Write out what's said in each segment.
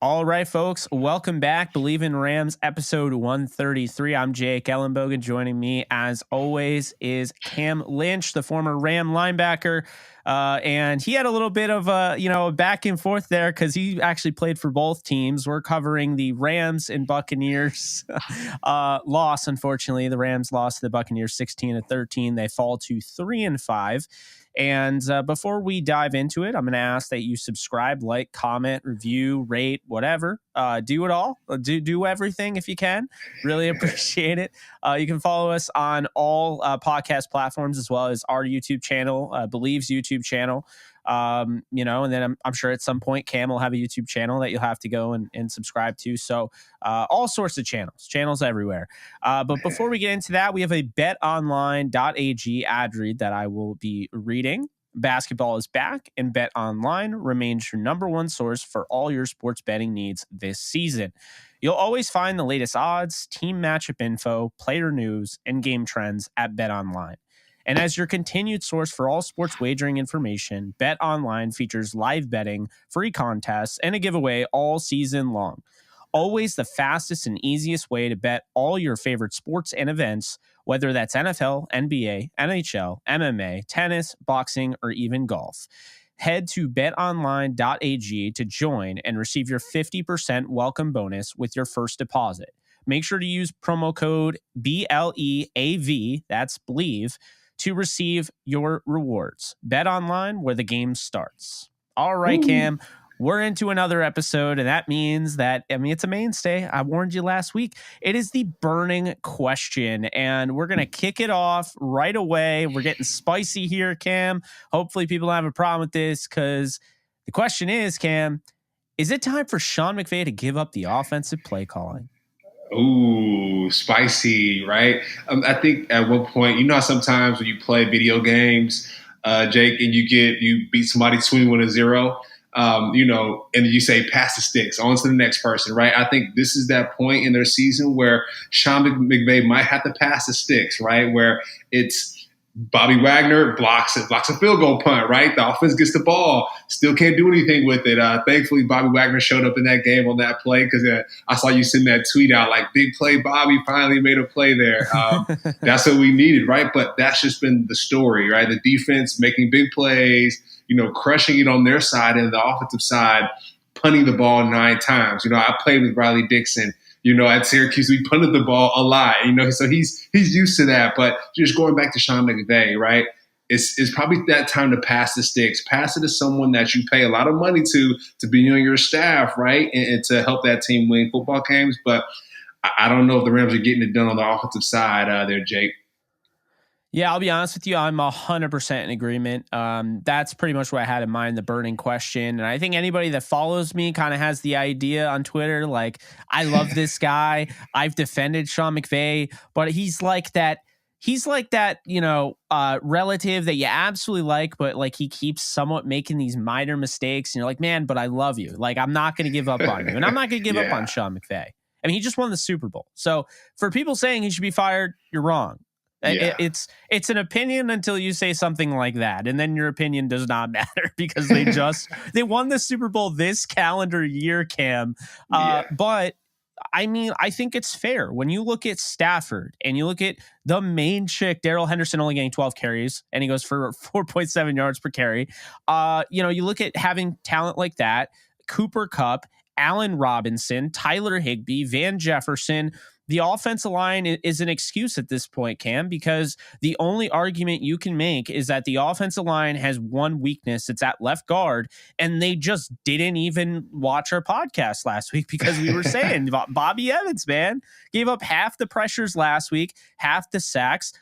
All right, folks, welcome back. Bleav in Rams, episode 133. I'm Jake Ellenbogen. Joining me, as always, is Cam Lynch, the former Ram linebacker. And he had a little bit of a back and forth there because he actually played for both teams. We're covering the Rams and Buccaneers loss. Unfortunately, the Rams lost to the Buccaneers 16-13. They fall to 3-5. And before we dive into it, I'm going to ask that you subscribe, like, comment, review, rate, whatever. Do it all. Do everything if you can. Really appreciate it. You can follow us on all podcast platforms as well as our YouTube channel, Bleav's YouTube channel. And then I'm sure at some point Cam will have a YouTube channel that you'll have to go and subscribe to. So all sorts of channels everywhere. But before we get into that, we have a betonline.ag ad read that I will be reading. Basketball is back, and BetOnline remains your number one source for all your sports betting needs this season. You'll always find the latest odds, team matchup info, player news, and game trends at BetOnline. And as your continued source for all sports wagering information, BetOnline features live betting, free contests, and a giveaway all season long. Always the fastest and easiest way to bet all your favorite sports and events, whether that's NFL, NBA, NHL, MMA, tennis, boxing, or even golf. Head to betonline.ag to join and receive your 50% welcome bonus with your first deposit. Make sure to use promo code BLEAV, that's Bleav, to receive your rewards. Bet online where the game starts. All right, Cam, we're into another episode, and that means that, it's a mainstay. I warned you last week. It is the burning question, and we're going to kick it off right away. We're getting spicy here, Cam. Hopefully people don't have a problem with this, because the question is, Cam, is it time for Sean McVay to give up the offensive play calling? Ooh, spicy, right? I think at one point, how sometimes when you play video games, Jake, and you beat somebody 21-0, and you say pass the sticks on to the next person, right? I think this is that point in their season where Sean McVay might have to pass the sticks, right? Where it's Bobby Wagner blocks a field goal punt, right? The offense gets the ball, still can't do anything with it. Thankfully, Bobby Wagner showed up in that game on that play because I saw you send that tweet out like, big play, Bobby finally made a play there. That's what we needed, right? But that's just been the story, right? The defense making big plays, crushing it on their side, and the offensive side punting the ball 9 times. I played with Riley Dixon. At Syracuse, we punted the ball a lot, so he's used to that. But just going back to Sean McVay, right? It's probably that time to pass the sticks. Pass it to someone that you pay a lot of money to be on your staff, right? And to help that team win football games. But I don't know if the Rams are getting it done on the offensive side there, Jake. Yeah, I'll be honest with you. I'm 100% in agreement. That's pretty much what I had in mind, the burning question. And I think anybody that follows me kind of has the idea on Twitter, like, I love this guy. I've defended Sean McVay, but he's like that, relative that you absolutely like, but like he keeps somewhat making these minor mistakes. And you're like, man, but I love you. Like, I'm not going to give up on you. And I'm not going to give up on Sean McVay. I mean, he just won the Super Bowl. So for people saying he should be fired, you're wrong. Yeah. It's an opinion until you say something like that, and then your opinion does not matter because they won the Super Bowl this calendar year, Cam. But I think it's fair when you look at Stafford and you look at the main chick, Darrell Henderson, only getting 12 carries and he goes for 4.7 yards per carry. You look at having talent like that, Cooper Kupp, Allen Robinson, Tyler Higbee, Van Jefferson. The offensive line is an excuse at this point, Cam, because the only argument you can make is that the offensive line has one weakness. It's at left guard, and they just didn't even watch our podcast last week because we were saying Bobby Evans, man, gave up half the pressures last week, half the sacks.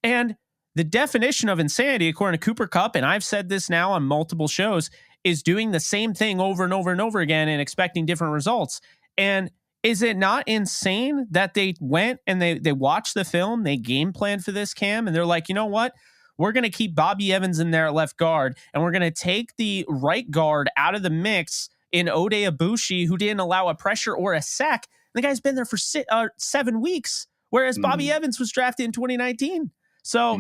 And the definition of insanity, according to Cooper Kupp, and I've said this now on multiple shows, is doing the same thing over and over and over again and expecting different results. And is it not insane that they went and they watched the film, they game planned for this, Cam, and they're like, you know what? We're going to keep Bobby Evans in there at left guard, and we're going to take the right guard out of the mix in Ode Abushi, who didn't allow a pressure or a sack. The guy's been there for 7 weeks, whereas Bobby Evans was drafted in 2019. So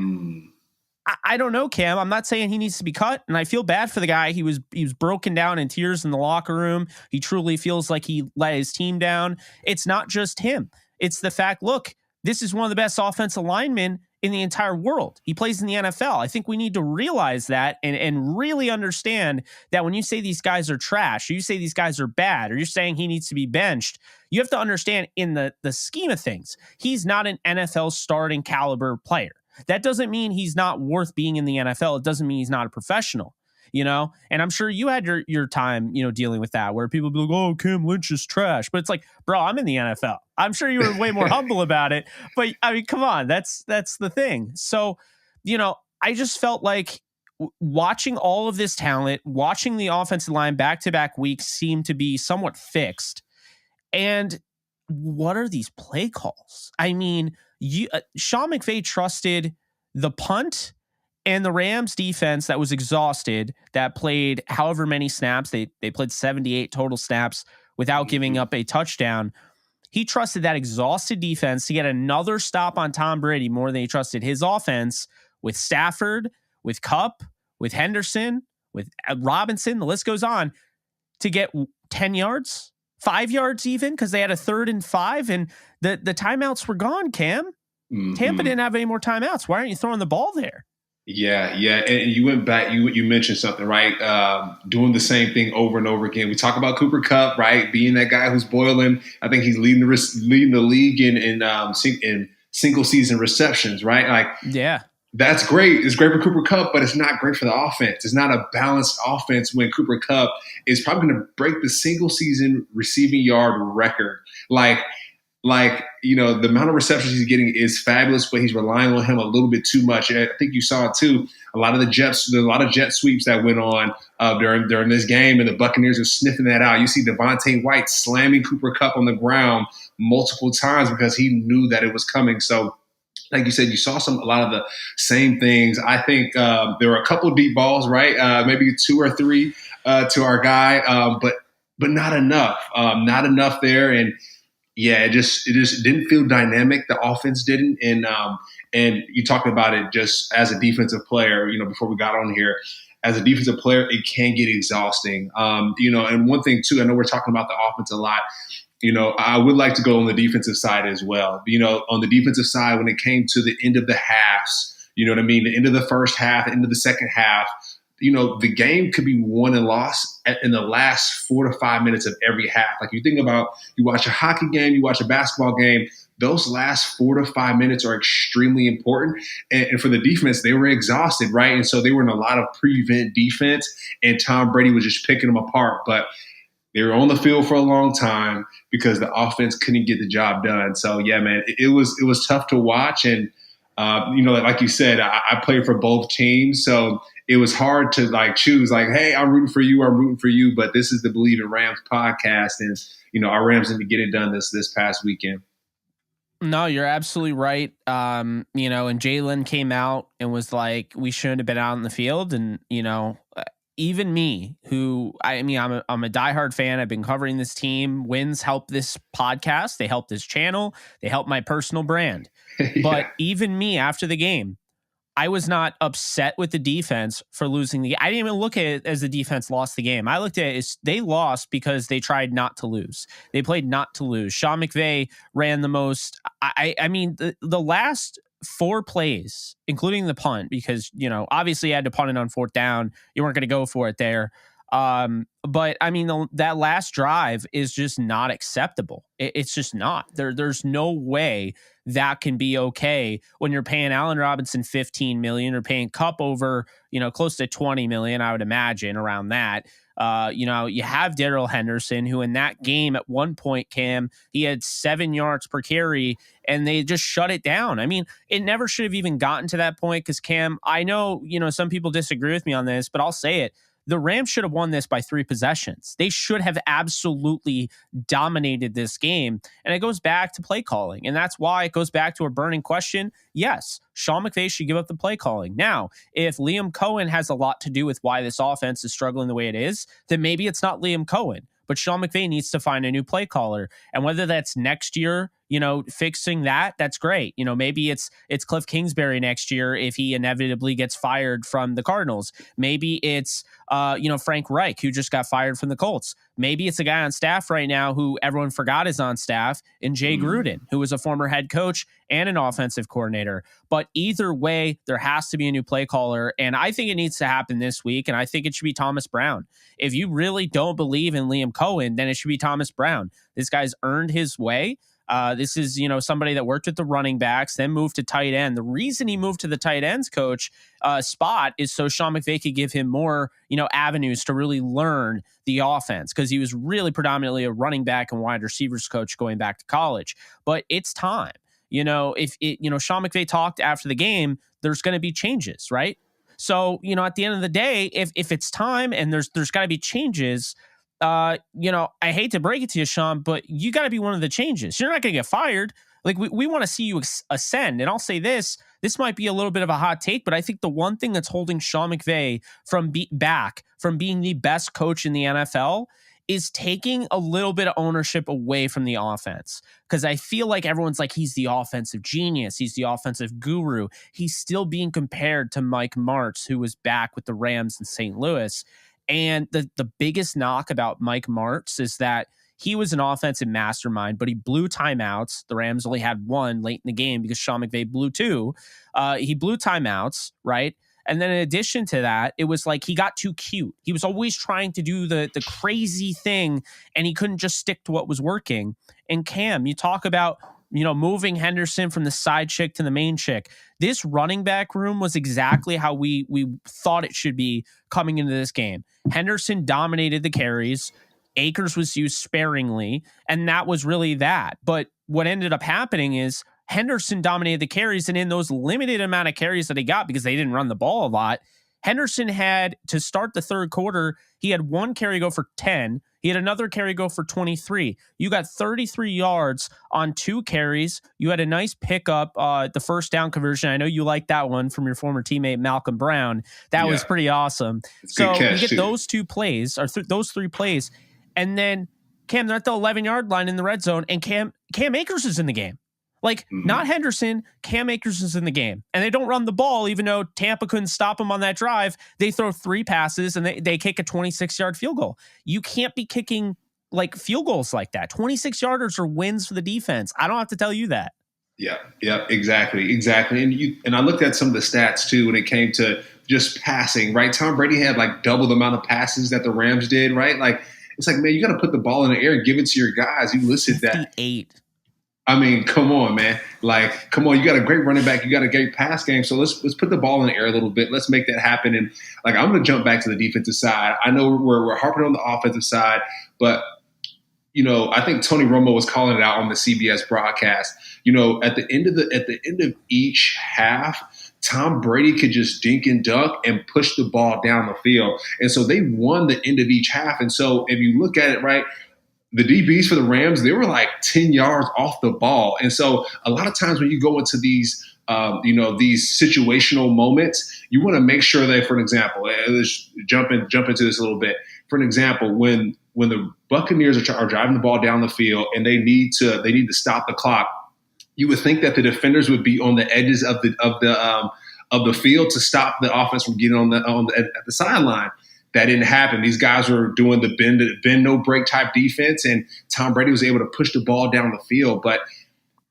I don't know, Cam. I'm not saying he needs to be cut, and I feel bad for the guy. He was broken down in tears in the locker room. He truly feels like he let his team down. It's not just him. It's the fact, look, this is one of the best offensive linemen in the entire world. He plays in the NFL. I think we need to realize that and really understand that when you say these guys are trash, or you say these guys are bad, or you're saying he needs to be benched, you have to understand in the scheme of things, he's not an NFL starting caliber player. That doesn't mean he's not worth being in the NFL. It doesn't mean he's not a professional, and I'm sure you had your time, dealing with that, where people be like, oh, Cam Lynch is trash. But it's like, bro, I'm in the NFL. I'm sure you were way more humble about it. But I mean, come on, that's the thing. So, I just felt like watching all of this talent, watching the offensive line back-to-back weeks seem to be somewhat fixed. And what are these play calls? I mean, Sean McVay trusted the punt and the Rams defense that was exhausted, that played however many snaps. They played 78 total snaps without giving up a touchdown. He trusted that exhausted defense to get another stop on Tom Brady more than he trusted his offense with Stafford, with Kupp, with Henderson, with Robinson. The list goes on, to get 10 yards, 5 yards even, because they had a 3rd and 5, and the timeouts were gone, Cam. Tampa didn't have any more timeouts. Why aren't you throwing the ball there? Yeah. And you went back, you mentioned something, right? Doing the same thing over and over again. We talk about Cooper Kupp, right? Being that guy who's boiling. I think he's leading the league in single season receptions, right? Like, yeah. That's great. It's great for Cooper Kupp, but it's not great for the offense. It's not a balanced offense when Cooper Kupp is probably going to break the single season receiving yard record. The amount of receptions he's getting is fabulous, but he's relying on him a little bit too much. And I think you saw it too. A lot of jet sweeps that went on during this game, and the Buccaneers are sniffing that out. You see Devontae White slamming Cooper Kupp on the ground multiple times because he knew that it was coming. So, like you said, you saw a lot of the same things. I think there were a couple of deep balls, right? Maybe 2 or 3 to our guy, but not enough. Not enough there. And yeah, it just didn't feel dynamic. The offense didn't. And you talked about it just as a defensive player, before we got on here. As a defensive player, it can get exhausting. And one thing too, I know we're talking about the offense a lot. I would like to go on the defensive side as well. On the defensive side, when it came to the end of the halves, you know what I mean? The end of the first half, the end of the second half, the game could be won and lost in the last 4 to 5 minutes of every half. Like you think about, you watch a hockey game, you watch a basketball game, those last 4 to 5 minutes are extremely important. And for the defense, they were exhausted, right? And so they were in a lot of prevent defense, and Tom Brady was just picking them apart. But they were on the field for a long time because the offense couldn't get the job done. So, yeah, man, it was tough to watch. And, like you said, I played for both teams. So it was hard to, choose, hey, I'm rooting for you. But this is the Bleav in Rams podcast. And, our Rams need to get it done this past weekend. No, you're absolutely right. And Jalen came out and was like, we shouldn't have been out in the field. And, even me, who I'm a diehard fan. I've been covering this team. Wins help this podcast. They help this channel. They help my personal brand. Yeah. But even me, after the game, I was not upset with the defense for losing the game. I didn't even look at it as the defense lost the game. I looked at it as they lost because they tried not to lose. They played not to lose. Sean McVay ran the most. The last 4 plays, including the punt, because, obviously you had to punt it on 4th down. You weren't going to go for it there. But that last drive is just not acceptable. It's just not. There's no way that can be okay when you're paying Allen Robinson $15 million or paying Kupp over, close to $20 million, I would imagine, around that. You have Darrell Henderson, who in that game at one point, Cam, he had 7 yards per carry, and they just shut it down. It never should have even gotten to that point because, Cam, I know, some people disagree with me on this, but I'll say it. The Rams should have won this by 3 possessions. They should have absolutely dominated this game. And it goes back to play calling. And that's why it goes back to a burning question. Yes, Sean McVay should give up the play calling. Now, if Liam Cohen has a lot to do with why this offense is struggling the way it is, then maybe it's not Liam Cohen. But Sean McVay needs to find a new play caller. And whether that's next year, fixing that's great. Maybe it's Cliff Kingsbury next year if he inevitably gets fired from the Cardinals. Maybe it's Frank Reich, who just got fired from the Colts. Maybe it's a guy on staff right now who everyone forgot is on staff, and Jay Gruden, who was a former head coach and an offensive coordinator. But either way, there has to be a new play caller, and I think it needs to happen this week, and I think it should be Thomas Brown. If you really don't believe in Liam Cohen, then it should be Thomas Brown. This guy's earned his way. This is, somebody that worked with the running backs, then moved to tight end. The reason he moved to the tight ends coach spot is so Sean McVay could give him more, avenues to really learn the offense, because he was really predominantly a running back and wide receivers coach going back to college. But it's time. If Sean McVay talked after the game, there's going to be changes, right? So, at the end of the day, if it's time and there's got to be changes, I hate to break it to you, Sean, but you got to be one of the changes. You're not going to get fired. Like, we want to see you ascend. And I'll say this might be a little bit of a hot take, but I think the one thing that's holding Sean McVay from being the best coach in the NFL is taking a little bit of ownership away from the offense. Because I feel like everyone's like, he's the offensive genius. He's the offensive guru. He's still being compared to Mike Martz, who was back with the Rams in St. Louis. And the biggest knock about Mike Martz is that he was an offensive mastermind, but he blew timeouts. The Rams only had one late in the game because Sean McVay blew two. He blew timeouts, right? And then in addition to that, it was like he got too cute. He was always trying to do the crazy thing, and he couldn't just stick to what was working. And Cam, you talk about moving Henderson from the side chick to the main chick. This running back room was exactly how we thought it should be coming into this game. Henderson dominated the carries. Akers was used sparingly, and that was really that. But what ended up happening is Henderson dominated the carries, and in those limited amount of carries that he got, because they didn't run the ball a lot, Henderson had, to start the third quarter, he had one carry go for 10. He had another carry go for 23. You got 33 yards on 2 carries. You had a nice pickup, the first down conversion. I know you like that one from your former teammate, Malcolm Brown. That was pretty awesome. So you get those 2 plays, or those 3 plays, and then Cam, they're at the 11-yard line in the red zone, and Cam Akers is in the game. Like, not Henderson, Cam Akers is in the game. And they don't run the ball, even though Tampa couldn't stop them on that drive. They throw 3 passes, and they kick a 26-yard field goal. You can't be kicking, like, field goals like that. 26-yarders are wins for the defense. I don't have to tell you that. Yeah, exactly. And I looked at some of the stats, too, when it came to just passing, right? Tom Brady had, like, double the amount of passes that the Rams did, right? Like, it's like, man, you got to put the ball in the air and give it to your guys. You listed that. 58. I mean, come on, man. Like, come on. You got a great running back. You got a great pass game. So let's put the ball in the air a little bit. Let's make that happen. And, like, I'm going to jump back to the defensive side. I know we're harping on the offensive side, but, I think Tony Romo was calling it out on the CBS broadcast. At the end of each half, Tom Brady could just dink and dunk and push the ball down the field. And so they won the end of each half. And so if you look at it, right, the DBs for the Rams, they were like 10 yards off the ball. And so a lot of times when you go into these, these situational moments, you want to make sure that, for an example, let's jump into this a little bit. For an example, when the Buccaneers are driving the ball down the field and they need to stop the clock, you would think that the defenders would be on the edges of the field to stop the offense from getting at the sideline. That didn't happen. These guys were doing the bend no break type defense, and Tom Brady was able to push the ball down the field. But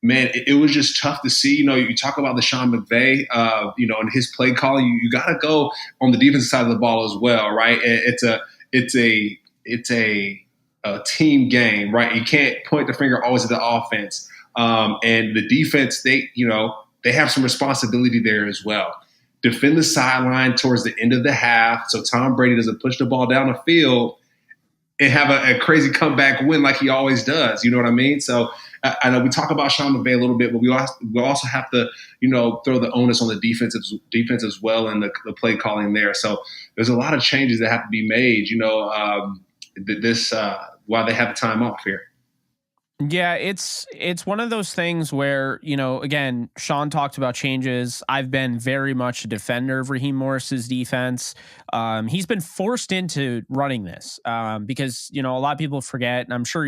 man, it was just tough to see. You talk about the Sean McVay, and his play calling. You got to go on the defensive side of the ball as well, right? It's a team game, right? You can't point the finger always at the offense, and the defense. They have some responsibility there as well. Defend the sideline towards the end of the half so Tom Brady doesn't push the ball down the field and have a crazy comeback win like he always does. You know what I mean? So I know we talk about Sean McVay a little bit, but we also have to, throw the onus on the defense as well and the play calling there. So there's a lot of changes that have to be made, while they have the time off here. Yeah, it's one of those things where, again, Sean talked about changes. I've been very much a defender of Raheem Morris's defense. He's been forced into running this because, a lot of people forget, and I'm sure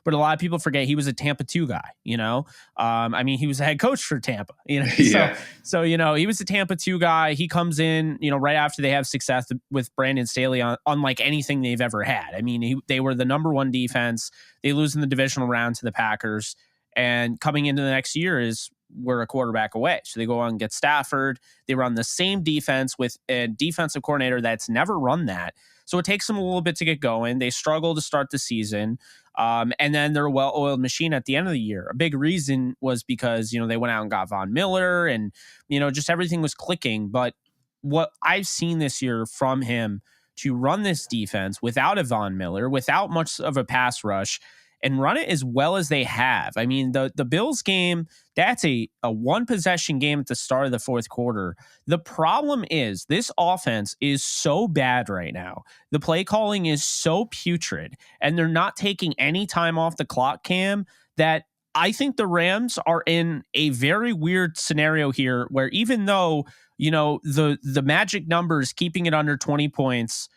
but a lot of people forget he was a Tampa 2 guy. He was the head coach for Tampa, Yeah. So, he was a Tampa 2 guy. He comes in, right after they have success with Brandon Staley unlike anything they've ever had. They were the number one defense. They lose in the divisional round to the Packers, and coming into the next year is we're a quarterback away. So they go on and get Stafford. They run the same defense with a defensive coordinator that's never run that. So it takes them a little bit to get going. They struggle to start the season. And then they're a well-oiled machine at the end of the year. A big reason was because, they went out and got Von Miller and, just everything was clicking. But what I've seen this year from him to run this defense without a Von Miller, without much of a pass rush, and run it as well as they have. The Bills game, that's a one possession game at the start of the fourth quarter. The problem is this offense is so bad right now. The play calling is so putrid, and they're not taking any time off the clock, Cam, that I think the Rams are in a very weird scenario here where even though, the magic number is keeping it under 20 points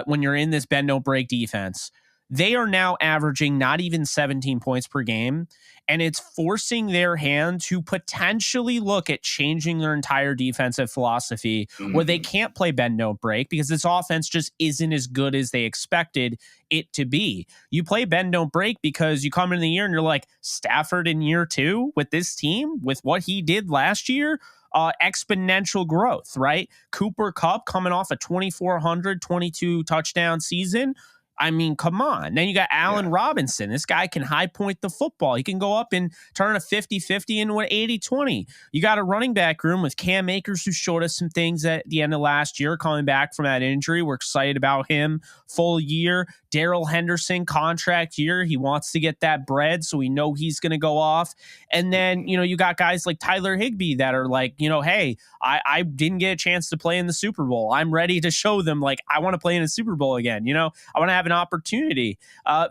when you're in this bend, don't break defense, they are now averaging not even 17 points per game, and it's forcing their hand to potentially look at changing their entire defensive philosophy where they can't play bend, don't break because this offense just isn't as good as they expected it to be. You play bend, don't break because you come in the year and you're like, Stafford in year 2 with this team, with what he did last year, exponential growth, right? Cooper Kupp coming off a 2,400, 22 touchdown season. Come on. Then you got Allen Robinson. This guy can high point the football. He can go up and turn a 50-50 into an 80-20. You got a running back room with Cam Akers, who showed us some things at the end of last year, coming back from that injury. We're excited about him. Full year. Darrell Henderson, contract year. He wants to get that bread, so we know he's going to go off. And then, you got guys like Tyler Higbee that are like, hey, I didn't get a chance to play in the Super Bowl. I'm ready to show them, like, I want to play in a Super Bowl again. I want to have an opportunity.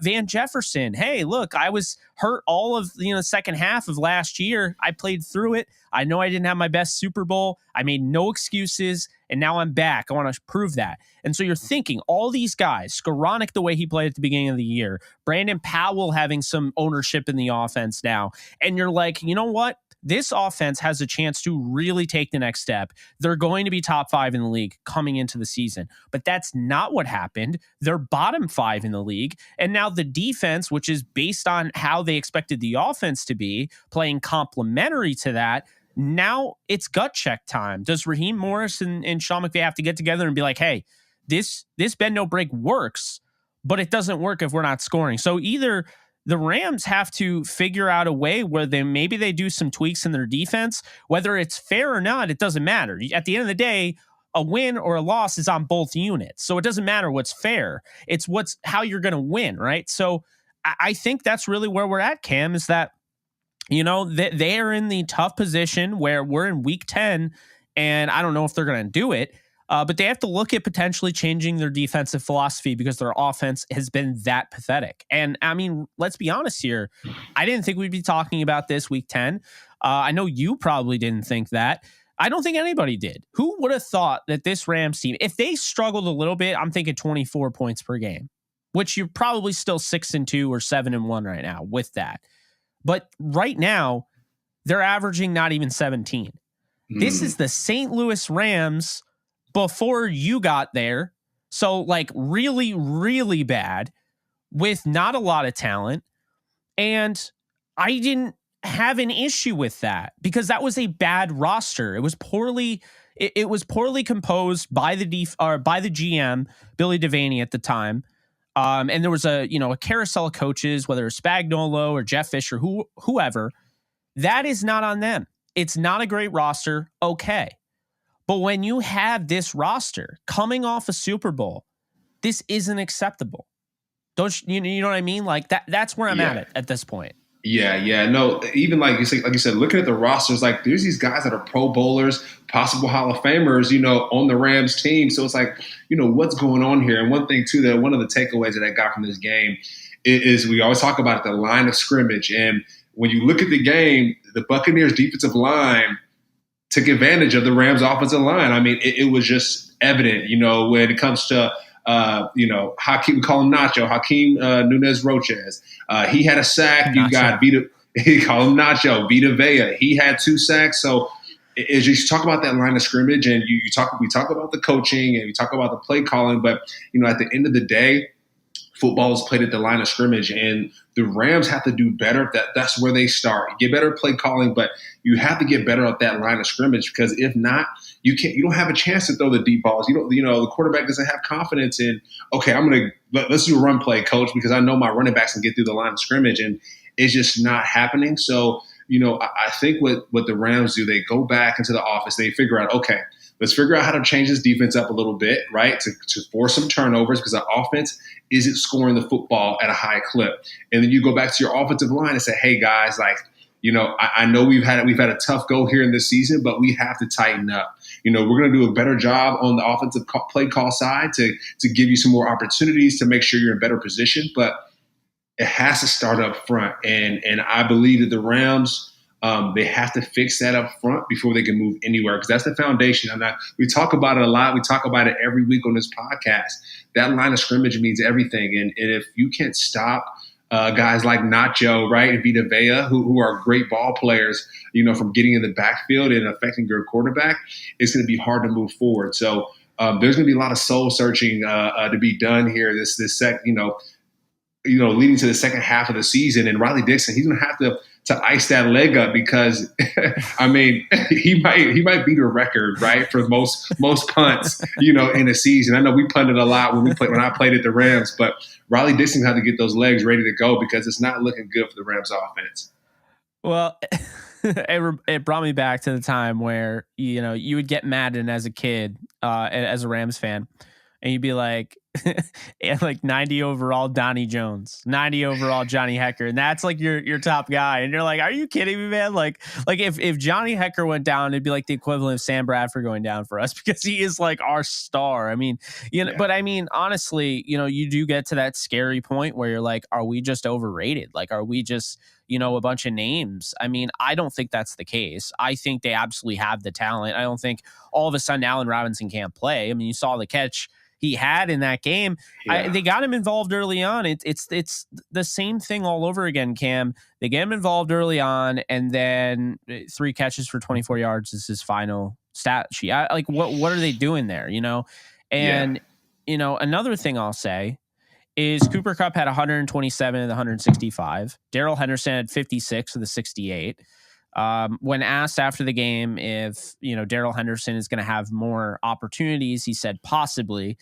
Van Jefferson, hey, look, I was hurt all of the second half of last year. I played through it. I know I didn't have my best Super Bowl. I made no excuses, and now I'm back. I want to prove that. And so you're thinking all these guys, Skoranek the way he played at the beginning of the year, Brandon Powell having some ownership in the offense now, and you're like, you know what? This offense has a chance to really take the next step. They're going to be top 5 in the league coming into the season, but that's not what happened. They're bottom 5 in the league. And now the defense, which is based on how they expected the offense to be, playing complementary to that, now it's gut check time. Does Raheem Morris and Sean McVay have to get together and be like, hey, this bend no break works, but it doesn't work if we're not scoring. So either the Rams have to figure out a way where maybe they do some tweaks in their defense. Whether it's fair or not, it doesn't matter. At the end of the day, a win or a loss is on both units. So it doesn't matter what's fair. It's how you're going to win, right? So I think that's really where we're at, Cam, is that, they are in the tough position where we're in week 10, and I don't know if they're going to do it. But they have to look at potentially changing their defensive philosophy because their offense has been that pathetic. And let's be honest here. I didn't think we'd be talking about this week 10. I know you probably didn't think that. I don't think anybody did. Who would have thought that this Rams team, if they struggled a little bit, I'm thinking 24 points per game, which you're probably still 6-2 or 7-1 right now with that. But right now, they're averaging not even 17. This is the St. Louis Rams before you got there. So like really, really bad with not a lot of talent. And I didn't have an issue with that because that was a bad roster. It was poorly composed by the GM, Billy Devaney at the time. And there was a carousel of coaches, whether it's Spagnuolo or Jeff Fisher, whoever. That is not on them. It's not a great roster. Okay. But when you have this roster coming off a Super Bowl, this isn't acceptable. Don't you know what I mean? Like that's where I'm at this point. Yeah. No, even like you said, looking at the rosters, like there's these guys that are Pro Bowlers, possible Hall of Famers, on the Rams team. So it's like, what's going on here? And one thing too, that one of the takeaways that I got from this game is we always talk about the line of scrimmage. And when you look at the game, the Buccaneers defensive line took advantage of the Rams offensive line. I mean, it was just evident, when it comes to, Hakeem, we call him Nacho, Hakeem Nunez Roches. He had a sack. You got he call him Nacho, Vita Vea. He had 2 sacks. So as you talk about that line of scrimmage, and we talk about the coaching and we talk about the play calling, but at the end of the day, football is played at the line of scrimmage, and the Rams have to do better. That's where they start. Get better at play calling, but you have to get better at that line of scrimmage, because if not, you don't have a chance to throw the deep balls. The quarterback doesn't have confidence in, okay, let's do a run play, coach, because I know my running backs can get through the line of scrimmage, and it's just not happening. So, I think what the Rams do, they go back into the office, they figure out, okay, let's figure out how to change this defense up a little bit, right, to force some turnovers, because the offense isn't scoring the football at a high clip. And then you go back to your offensive line and say, hey, guys, I know we've had a tough go here in this season, but we have to tighten up. We're going to do a better job on the offensive play call side to give you some more opportunities to make sure you're in better position. But it has to start up front. And I believe that the Rams – they have to fix that up front before they can move anywhere, because that's the foundation. We talk about it a lot. We talk about it every week on this podcast. That line of scrimmage means everything. And if you can't stop guys like Nacho, right, and Vita Vea, who are great ball players, from getting in the backfield and affecting your quarterback, it's going to be hard to move forward. So there's going to be a lot of soul searching to be done here. Leading to the second half of the season, and Riley Dixon, he's going to have to ice that leg up, because I mean, he might beat a record, right, for most punts, in a season. I know we punted a lot when I played at the Rams, but Riley Dixon had to get those legs ready to go, because it's not looking good for the Rams offense. Well, it brought me back to the time where you would get Madden as a kid, as a Rams fan, and you'd be like, and like 90 overall Donnie Jones, 90 overall Johnny Hecker, and that's like your top guy, and you're like, are you kidding me, man? Like if Johnny Hecker went down, it'd be like the equivalent of Sam Bradford going down for us, because he is like our star. I mean, but I mean, honestly, you do get to that scary point where you're like, are we just overrated? Like, are we just a bunch of names? I mean, I don't think that's the case. I think they absolutely have the talent. I don't think all of a sudden Allen Robinson can't play. I mean, you saw the catch he had in that game. Yeah. They got him involved early on. It's the same thing all over again, Cam. They get him involved early on, and then 3 catches for 24 yards is his final stat sheet. What are they doing there? And another thing I'll say is Cooper Kupp had 127 of the 165. Darrell Henderson had 56 of the 68. When asked after the game if Darrell Henderson is going to have more opportunities, he said possibly.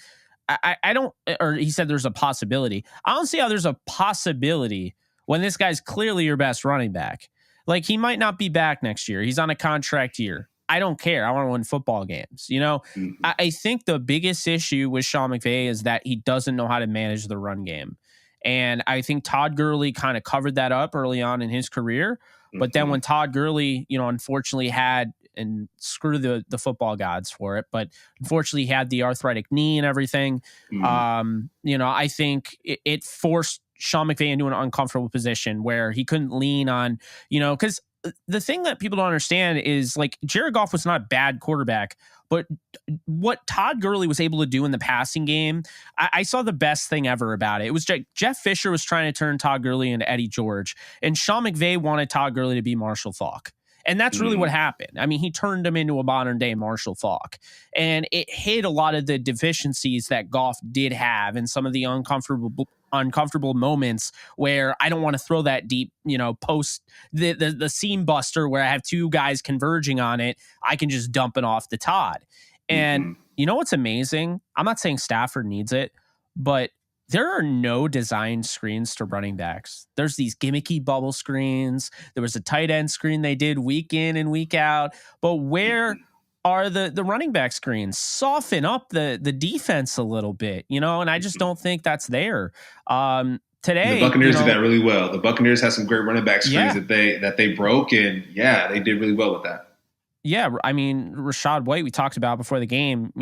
I don't, or he said there's a possibility. I don't see how there's a possibility when this guy's clearly your best running back. Like, he might not be back next year. He's on a contract year. I don't care. I want to win football games. Mm-hmm. I think the biggest issue with Sean McVay is that he doesn't know how to manage the run game. And I think Todd Gurley kind of covered that up early on in his career. But then when Todd Gurley, unfortunately had, and screw the football gods for it, but unfortunately he had the arthritic knee and everything. I think it forced Sean McVay into an uncomfortable position where he couldn't lean on, because the thing that people don't understand is, like, Jared Goff was not a bad quarterback, but what Todd Gurley was able to do in the passing game, I saw the best thing ever about it. It was Jeff Fisher was trying to turn Todd Gurley into Eddie George, and Sean McVay wanted Todd Gurley to be Marshall Faulk. And that's really what happened. I mean, he turned him into a modern day Marshall Faulk, and it hid a lot of the deficiencies that Goff did have, and some of the uncomfortable moments where I don't want to throw that deep, post the seam buster where I have 2 guys converging on it. I can just dump it off to Todd. And you know what's amazing? I'm not saying Stafford needs it, but there are no design screens to running backs. There's these gimmicky bubble screens. There was a tight end screen they did week in and week out. But where are the running back screens? Soften up the defense a little bit, and I just don't think that's there. Today, the Buccaneers did that really well. The Buccaneers had some great running back screens that they broke, and they did really well with that. Yeah, I mean, Rashad White, we talked about before the game,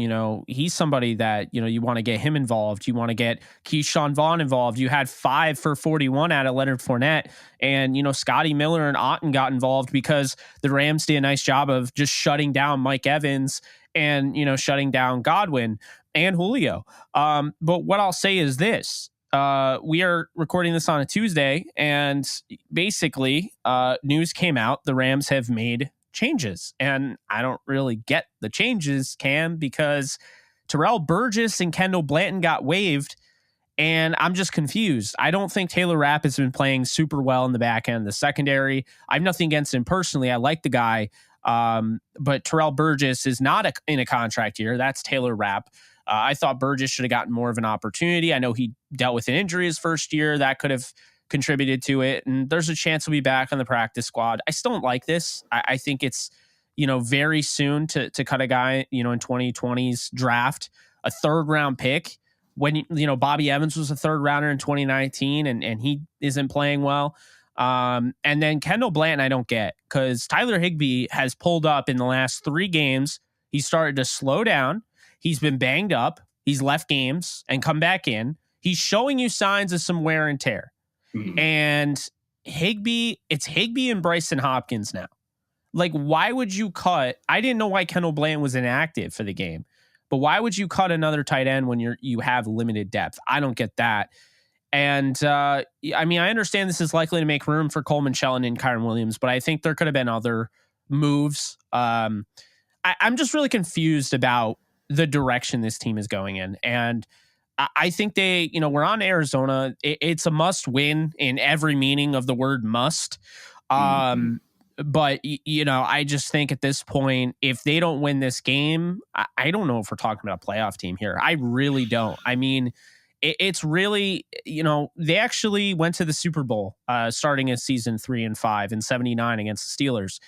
he's somebody that, you want to get him involved. You want to get Keyshawn Vaughn involved. You had 5 for 41 out of Leonard Fournette, and, Scotty Miller and Otten got involved because the Rams did a nice job of just shutting down Mike Evans and, shutting down Godwin and Julio. But what I'll say is this. We are recording this on a Tuesday, and basically news came out. The Rams have made changes, and I don't really get the changes, Cam, because Terrell Burgess and Kendall Blanton got waived, and I'm just confused. I don't think Taylor Rapp has been playing super well in the back end of the secondary. I have nothing against him personally. I like the guy, but Terrell Burgess is not in a contract year. That's Taylor Rapp. I thought Burgess should have gotten more of an opportunity. I know he dealt with an injury his first year. That could have contributed to it, and there's a chance he'll be back on the practice squad. I still don't like this. I think it's very soon to cut a guy in 2020's draft, a third round pick, when Bobby Evans was a third rounder in 2019 and he isn't playing well. And then Kendall Blanton I don't get, because Tyler Higbee has pulled up in the last 3 games. He started to slow down. He's been banged up. He's left games and come back in. He's showing you signs of some wear and tear. And it's Higbee and Bryson Hopkins now. Like, why would you cut? I didn't know why Kendall Blanton was inactive for the game, but why would you cut another tight end when you have limited depth? I don't get that. And I understand this is likely to make room for Coleman Shelton and Kyron Williams, but I think there could have been other moves. I'm just really confused about the direction this team is going in. And I think we're on Arizona. It's a must win in every meaning of the word must. But, I just think at this point, if they don't win this game, I don't know if we're talking about a playoff team here. I really don't. I mean, it's really, they actually went to the Super Bowl starting in season 3 and 5 in 79 against the Steelers.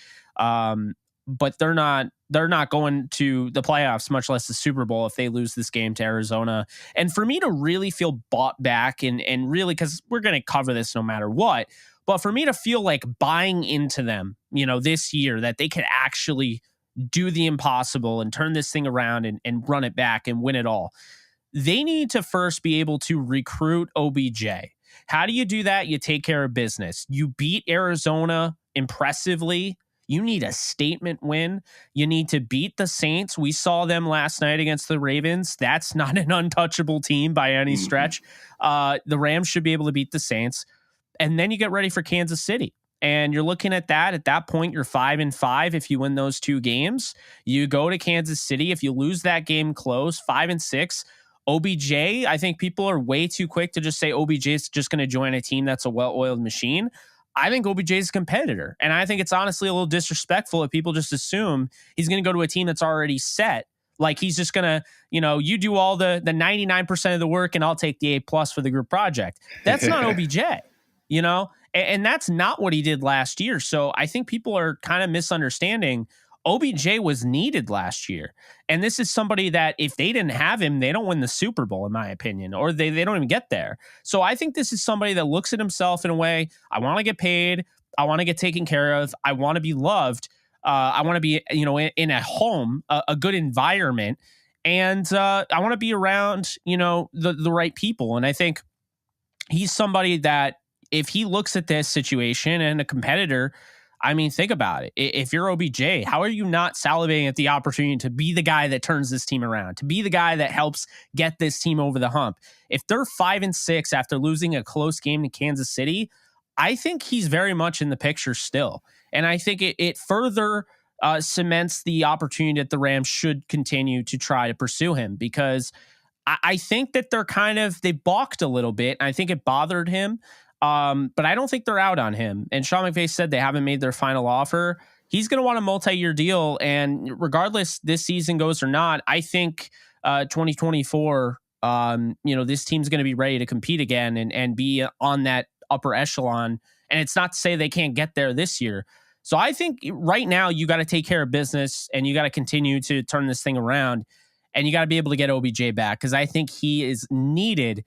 But they're not going to the playoffs, much less the Super Bowl, if they lose this game to Arizona. And for me to really feel bought back and really, because we're going to cover this no matter what, but for me to feel like buying into them, this year, that they could actually do the impossible and turn this thing around and run it back and win it all, they need to first be able to recruit OBJ. How do you do that? You take care of business. You beat Arizona impressively. You need a statement win. You need to beat the Saints. We saw them last night against the Ravens. That's not an untouchable team by any stretch. The Rams should be able to beat the Saints. And then you get ready for Kansas City. And you're looking at that. At that point, you're 5-5 if you win those 2 games. You go to Kansas City. If you lose that game close, 5-6. OBJ, I think people are way too quick to just say OBJ is just going to join a team that's a well-oiled machine. I think OBJ is a competitor. And I think it's honestly a little disrespectful if people just assume he's going to go to a team that's already set. Like he's just going to, you do all the 99% of the work and I'll take the A+ for the group project. That's not OBJ, and that's not what he did last year. So I think people are kind of misunderstanding. OBJ was needed last year. And this is somebody that if they didn't have him, they don't win the Super Bowl, in my opinion, or they don't even get there. So I think this is somebody that looks at himself in a way, I want to get paid. I want to get taken care of. I want to be loved. I want to be, in a home, a good environment. And I want to be around, the right people. And I think he's somebody that if he looks at this situation and a competitor, I mean, think about it. If you're OBJ, how are you not salivating at the opportunity to be the guy that turns this team around, to be the guy that helps get this team over the hump? If they're 5-6 after losing a close game to Kansas City, I think he's very much in the picture still. And I think it further cements the opportunity that the Rams should continue to try to pursue him, because I think that they balked a little bit. And I think it bothered him. But I don't think they're out on him. And Sean McVay said they haven't made their final offer. He's going to want a multi-year deal. And regardless this season goes or not, I think 2024, this team's going to be ready to compete again and be on that upper echelon. And it's not to say they can't get there this year. So I think right now you got to take care of business and you got to continue to turn this thing around, and you got to be able to get OBJ back, because I think he is needed.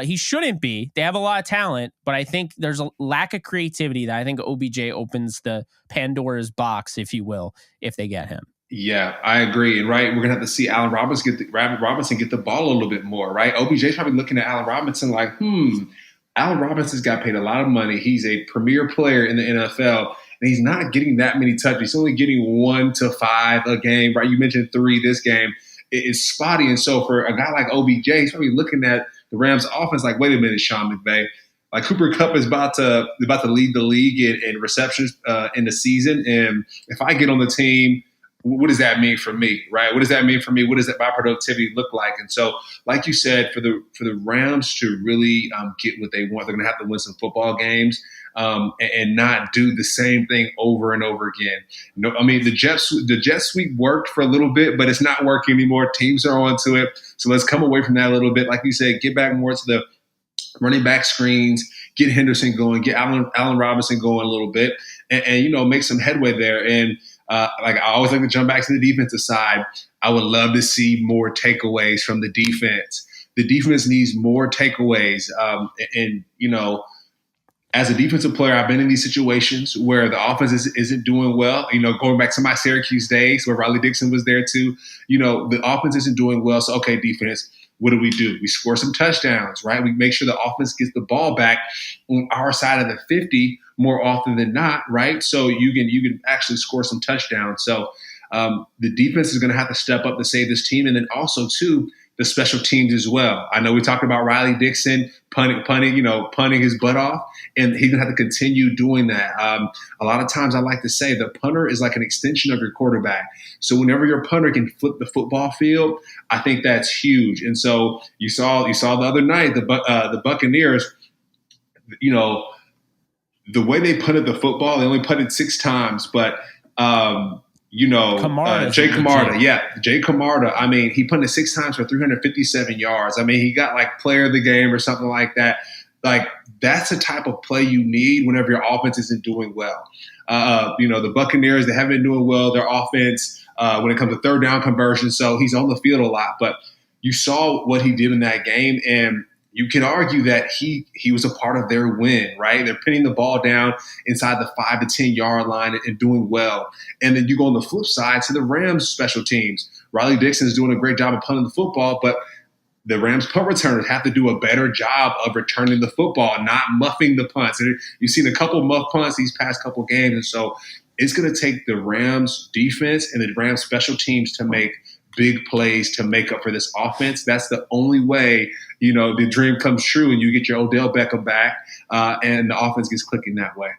He shouldn't be. They have a lot of talent, but I think there's a lack of creativity that I think OBJ opens the Pandora's box, if you will, if they get him. Yeah, I agree. And right, we're gonna have to see Allen Robinson get the ball a little bit more, right? OBJ's probably looking at Allen Robinson like, Allen Robinson's got paid a lot of money. He's a premier player in the NFL, and he's not getting that many touches. He's only getting 1 to 5 a game, right? You mentioned 3 this game. It's spotty. And so for a guy like OBJ, he's probably looking at the Rams offense like, wait a minute, Sean McVay. Like Cooper Kupp is about to lead the league in receptions in the season. And if I get on the team, what does that mean for me, right? What does that mean for me? What does my productivity look like? And so, like you said, for the Rams to really get what they want, they're going to have to win some football games and not do the same thing over and over again. No, I mean, the jet sweep worked for a little bit, but it's not working anymore. Teams are onto it. So let's come away from that a little bit. Like you said, get back more to the running back screens, get Henderson going, get Allen Robinson going a little bit, and make some headway there. And I always like to jump back to the defensive side. I would love to see more takeaways from the defense. The defense needs more takeaways. As a defensive player, I've been in these situations where the offense isn't doing well. Going back to my Syracuse days where Riley Dixon was there too. The offense isn't doing well. So, okay, defense, what do? We score some touchdowns, right? We make sure the offense gets the ball back on our side of the 50 more often than not, right? So you can actually score some touchdowns. So the defense is going to have to step up to save this team, and then also too the special teams as well. I know we talked about Riley Dixon punting his butt off, and he's going to have to continue doing that. A lot of times I like to say the punter is like an extension of your quarterback. So whenever your punter can flip the football field, I think that's huge. And so you saw the other night the Buccaneers, the way they punted the football, they only punted 6 times, but Jay Camarda. I mean, he punted 6 times for 357 yards. I mean, he got like player of the game or something like that. Like that's the type of play you need whenever your offense isn't doing well. The Buccaneers, they haven't been doing well. Their offense when it comes to third down conversion. So he's on the field a lot, but you saw what he did in that game, and you can argue that he was a part of their win, right? They're pinning the ball down inside the 5 to 10 yard line and doing well. And then you go on the flip side to the Rams special teams. Riley Dixon is doing a great job of punting the football, but the Rams punt returners have to do a better job of returning the football, not muffing the punts. And you've seen a couple muff punts these past couple games. And so it's going to take the Rams defense and the Rams special teams to make big plays to make up for this offense. That's the only way, the dream comes true and you get your Odell Beckham back and the offense gets clicking that way.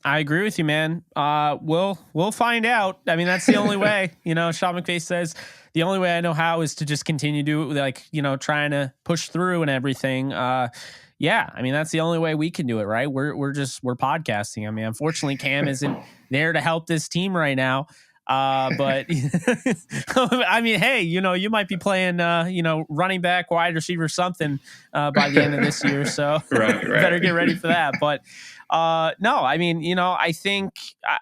I agree with you, man. We'll find out. I mean, that's the only way. Sean McVay says the only way I know how is to just continue to trying to push through and everything. Yeah, I mean, that's the only way we can do it, right? We're podcasting. I mean, unfortunately, Cam isn't there to help this team right now. But I mean, hey, you might be playing, running back, wide receiver, something, by the end of this year. So right. better get ready for that. But, no, I mean, I think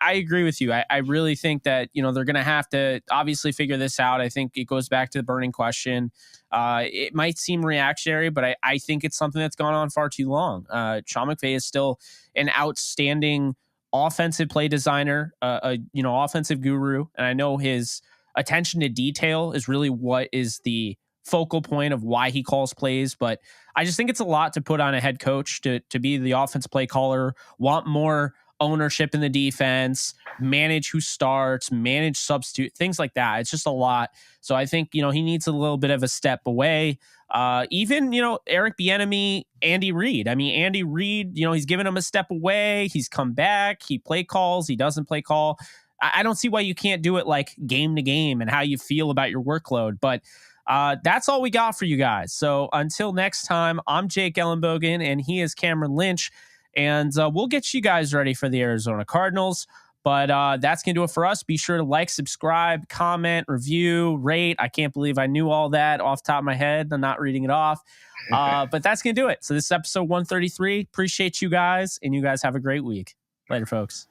I agree with you. I really think that, they're going to have to obviously figure this out. I think it goes back to the burning question. It might seem reactionary, but I think it's something that's gone on far too long. Sean McVay is still an outstanding offensive play designer, offensive guru. And I know his attention to detail is really what is the focal point of why he calls plays. But I just think it's a lot to put on a head coach to be the offense play caller, want more ownership in the defense, manage who starts, manage substitute, things like that. It's just a lot. So I think, he needs a little bit of a step away. Even, Eric Bieniemy, Andy Reid. I mean, Andy Reid, he's given him a step away. He's come back. He play calls. He doesn't play call. I don't see why you can't do it like game to game and how you feel about your workload. But that's all we got for you guys. So until next time, I'm Jake Ellenbogen and he is Cameron Lynch. And we'll get you guys ready for the Arizona Cardinals. But that's going to do it for us. Be sure to like, subscribe, comment, review, rate. I can't believe I knew all that off the top of my head. I'm not reading it off. But that's going to do it. So this is episode 133. Appreciate you guys, and you guys have a great week. Later, folks.